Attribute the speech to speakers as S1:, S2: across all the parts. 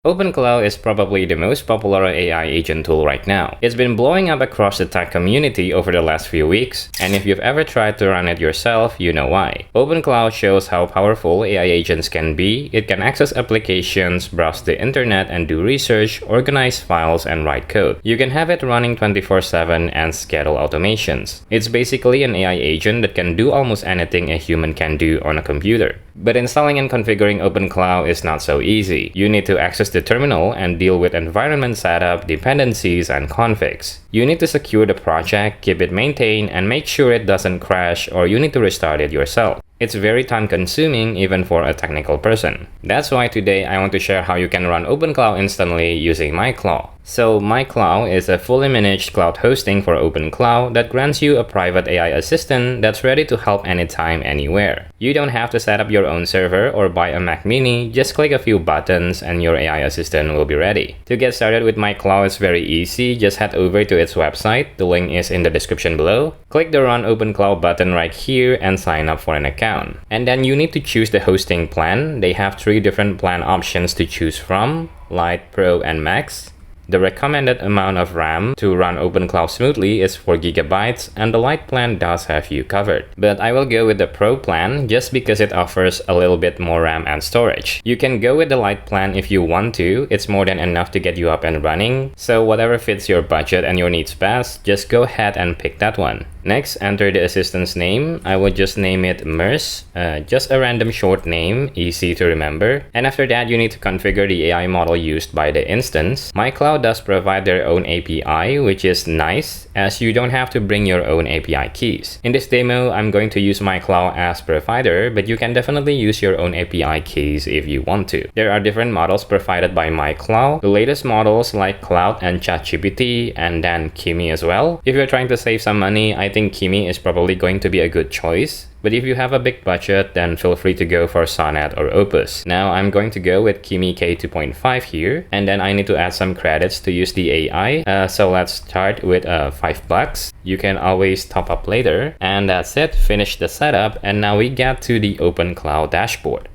S1: OpenClaw is probably the most popular AI agent tool right now. It's been blowing up across the tech community over the last few weeks, and if you've ever tried to run it yourself, you know why. OpenClaw shows how powerful AI agents can be. It can access applications, browse the internet and do research, organize files, and write code. You can have it running 24/7 and schedule automations. It's basically an AI agent that can do almost anything a human can do on a computer. But installing and configuring OpenClaw is not so easy. You need to access the terminal and deal with environment setup, dependencies, and configs. You need to secure the project, keep it maintained, and make sure it doesn't crash, or you need to restart it yourself. It's very time-consuming even for a technical person. That's why today I want to share how you can run OpenClaw instantly using MyClaw. So MyClaw is a fully managed cloud hosting for OpenClaw that grants you a private AI assistant that's ready to help anytime, anywhere. You don't have to set up your own server or buy a Mac Mini, just click a few buttons and your AI assistant will be ready. To get started with MyClaw is very easy, just head over to its website, the link is in the description below. Click the Run OpenClaw button right here and sign up for an account. And then you need to choose the hosting plan. They have 3 different plan options to choose from: Lite, Pro, and Max. The recommended amount of RAM to run OpenClaw smoothly is 4 GB, and the Lite plan does have you covered. But I will go with the Pro plan just because it offers a little bit more RAM and storage. You can go with the Lite plan if you want to. It's more than enough to get you up and running. So whatever fits your budget and your needs best, just go ahead and pick that one. Next, enter the assistant's name. I will just name it Mers, just a random short name, easy to remember. And after that, you need to configure the AI model used by the instance. MyClaw does provide their own API, which is nice, as you don't have to bring your own API keys. In this demo, I'm going to use MyClaw as provider, but you can definitely use your own API keys if you want to. There are different models provided by MyClaw. The latest models like Cloud and ChatGPT, and then Kimi as well. If you're trying to save some money, I think Kimi is probably going to be a good choice. But if you have a big budget, then feel free to go for Sonnet or Opus. Now I'm going to go with Kimi K2.5 here, and then I need to add some credits to use the AI. So let's start with $5. You can always top up later. And that's it, finish the setup, and now we get to the OpenClaw dashboard.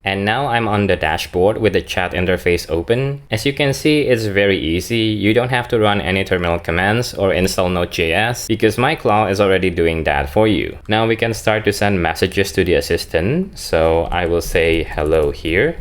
S1: And now I'm on the dashboard with the chat interface open. As you can see, it's very easy. You don't have to run any terminal commands or install Node.js because MyClaw is already doing that for you. Now we can start to send messages to the assistant. So I will say hello here.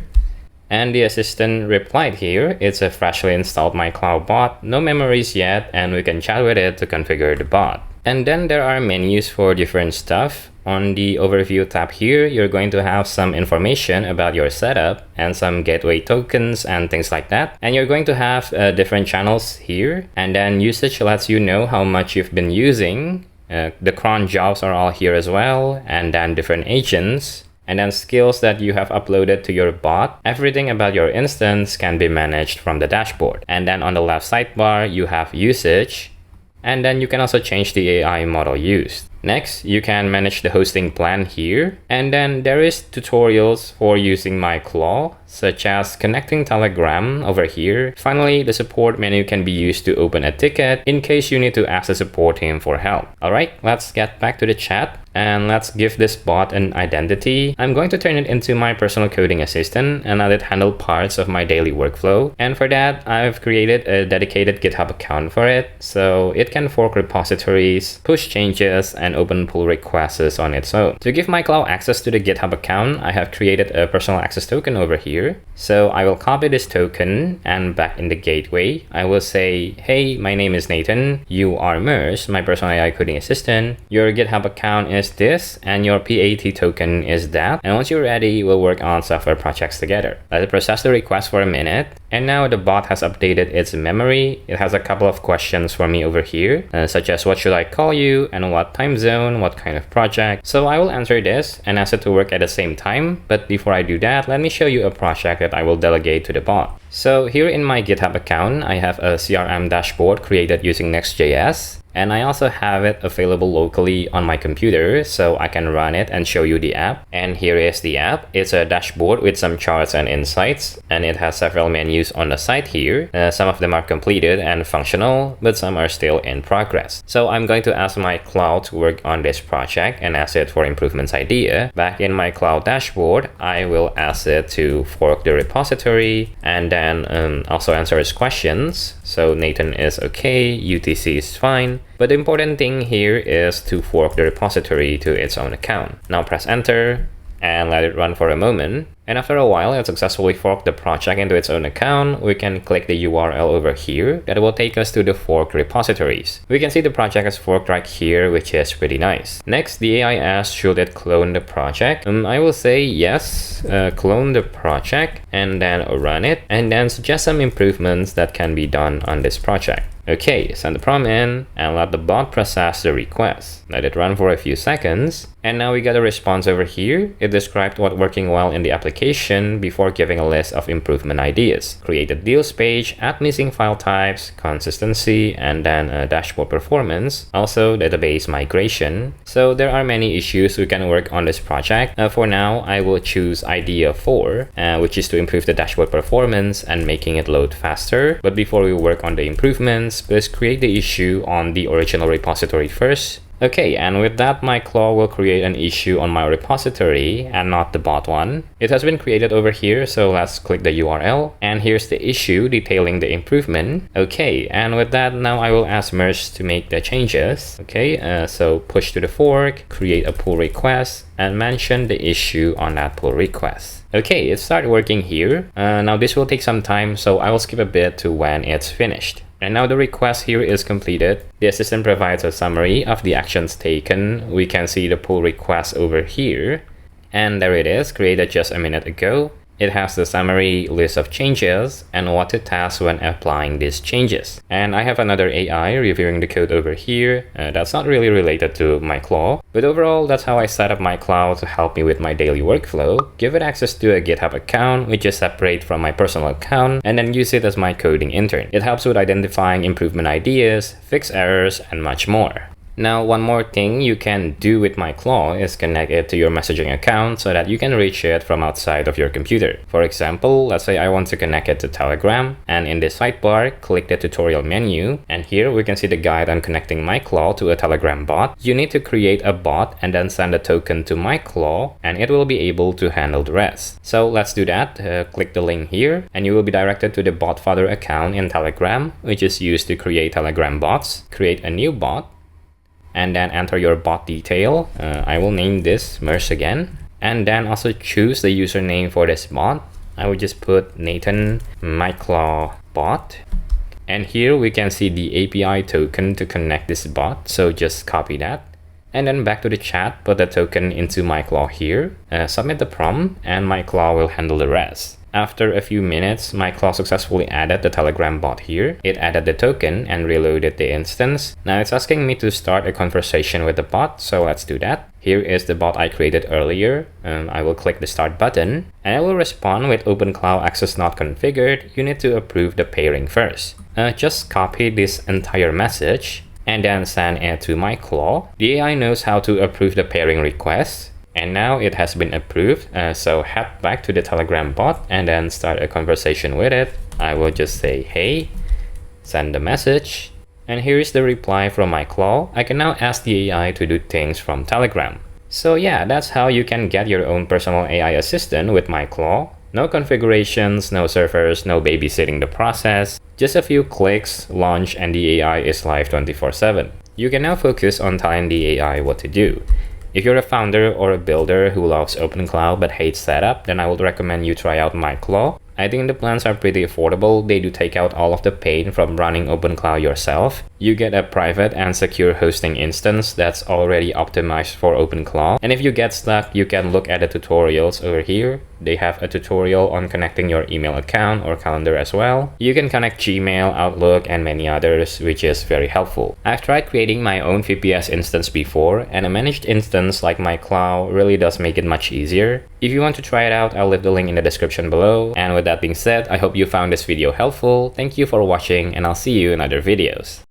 S1: And the assistant replied here. It's a freshly installed MyClaw bot, no memories yet, and we can chat with it to configure the bot. And then there are menus for different stuff. On the overview tab here, you're going to have some information about your setup and some gateway tokens and things like that. And you're going to have different channels here. And then usage lets you know how much you've been using. The cron jobs are all here as well. And then different agents. And then skills that you have uploaded to your bot. Everything about your instance can be managed from the dashboard. And then on the left sidebar, you have usage. And then you can also change the AI model used. Next, you can manage the hosting plan here. And then there is tutorials for using MyClaw, such as connecting Telegram over here. Finally, the support menu can be used to open a ticket in case you need to ask the support team for help. Alright, let's get back to the chat. And let's give this bot an identity. I'm going to turn it into my personal coding assistant and let it handle parts of my daily workflow. And for that, I've created a dedicated GitHub account for it. So it can fork repositories, push changes, and open pull requests on its own. To give MyClaw access to the GitHub account, I have created a personal access token over here. So I will copy this token and back in the gateway, I will say, hey, my name is Nathan. You are Mers, my personal AI coding assistant. Your GitHub account is this, and your PAT token is that. And once you're ready, we'll work on software projects together. Let's process the request for a minute. And now the bot has updated its memory. It has a couple of questions for me over here, such as what should I call you, and what time zone, what kind of project. So I will answer this and ask it to work at the same time. But before I do that, let me show you a project that I will delegate to the bot. So here in my GitHub account, I have a CRM dashboard created using Next.js. And I also have it available locally on my computer, so I can run it and show you the app. And here is the app. It's a dashboard with some charts and insights, and it has several menus on the side here. Some of them are completed and functional, but some are still in progress. So I'm going to ask MyClaw to work on this project and ask it for improvements idea. Back in MyClaw dashboard, I will ask it to fork the repository and then also answer its questions. So Nathan is okay, UTC is fine. But the important thing here is to fork the repository to its own account. Now press enter and let it run for a moment. And after a while, it successfully forked the project into its own account. We can click the URL over here that will take us to the forked repositories. We can see the project is forked right here, which is pretty nice. Next, the AI asks, should it clone the project? I will say yes, clone the project and then run it and then suggest some improvements that can be done on this project. Okay, send the prompt in and let the bot process the request. Let it run for a few seconds. And now we get a response over here. It described what working well in the application before giving a list of improvement ideas. Create a deals page, add missing file types, consistency, and then dashboard performance. Also database migration. So there are many issues we can work on this project. For now, I will choose idea 4, which is to improve the dashboard performance and making it load faster. But before we work on the improvements, let's create the issue on the original repository first. Okay, and with that, MyClaw will create an issue on my repository and not the bot one. It has been created over here, so let's click the URL. And here's the issue detailing the improvement. Okay, and with that, now I will ask Merge to make the changes. Okay, so push to the fork, create a pull request, and mention the issue on that pull request. Okay, it started working here. Now this will take some time, so I will skip a bit to when it's finished. And now the request here is completed. The assistant provides a summary of the actions taken. We can see the pull request over here. And there it is, created just a minute ago. It has the summary, list of changes, and what to task when applying these changes. And I have another AI reviewing the code over here. That's not really related to MyClaw, but overall, that's how I set up MyClaw to help me with my daily workflow. Give it access to a GitHub account, which is separate from my personal account, and then use it as my coding intern. It helps with identifying improvement ideas, fix errors, and much more. Now, one more thing you can do with MyClaw is connect it to your messaging account so that you can reach it from outside of your computer. For example, let's say I want to connect it to Telegram, and in this sidebar, click the tutorial menu, and here we can see the guide on connecting MyClaw to a Telegram bot. You need to create a bot and then send a token to MyClaw, and it will be able to handle the rest. So let's do that. Click the link here, and you will be directed to the botfather account in Telegram, which is used to create Telegram bots. Create a new bot, and then enter your bot detail. I will name this Merge again, and then also choose the username for this bot. I will just put Nathan MyClaw bot, and here we can see the API token to connect this bot, so just copy that. And then back to the chat, put the token into MyClaw here, submit the prompt, and MyClaw will handle the rest. After a few minutes, MyClaw successfully added the Telegram bot here. It added the token and reloaded the instance. Now it's asking me to start a conversation with the bot, so let's do that. Here is the bot I created earlier. I will click the start button, and I will respond with OpenClaw access not configured. You need to approve the pairing first. Just copy this entire message and then send it to MyClaw. The AI knows how to approve the pairing request. And now it has been approved, so head back to the Telegram bot and then start a conversation with it. I will just say, hey, send the message. And here is the reply from MyClaw. I can now ask the AI to do things from Telegram. So yeah, that's how you can get your own personal AI assistant with MyClaw. No configurations, no servers, no babysitting the process. Just a few clicks, launch, and the AI is live 24/7. You can now focus on telling the AI what to do. If you're a founder or a builder who loves OpenClaw but hates setup, then I would recommend you try out MyClaw. I think the plans are pretty affordable. They do take out all of the pain from running OpenClaw yourself. You get a private and secure hosting instance that's already optimized for OpenClaw. And if you get stuck, you can look at the tutorials over here. They have a tutorial on connecting your email account or calendar as well. You can connect Gmail, Outlook, and many others, which is very helpful. I've tried creating my own VPS instance before, and a managed instance like MyClaw really does make it much easier. If you want to try it out, I'll leave the link in the description below. And with that being said, I hope you found this video helpful. Thank you for watching, and I'll see you in other videos.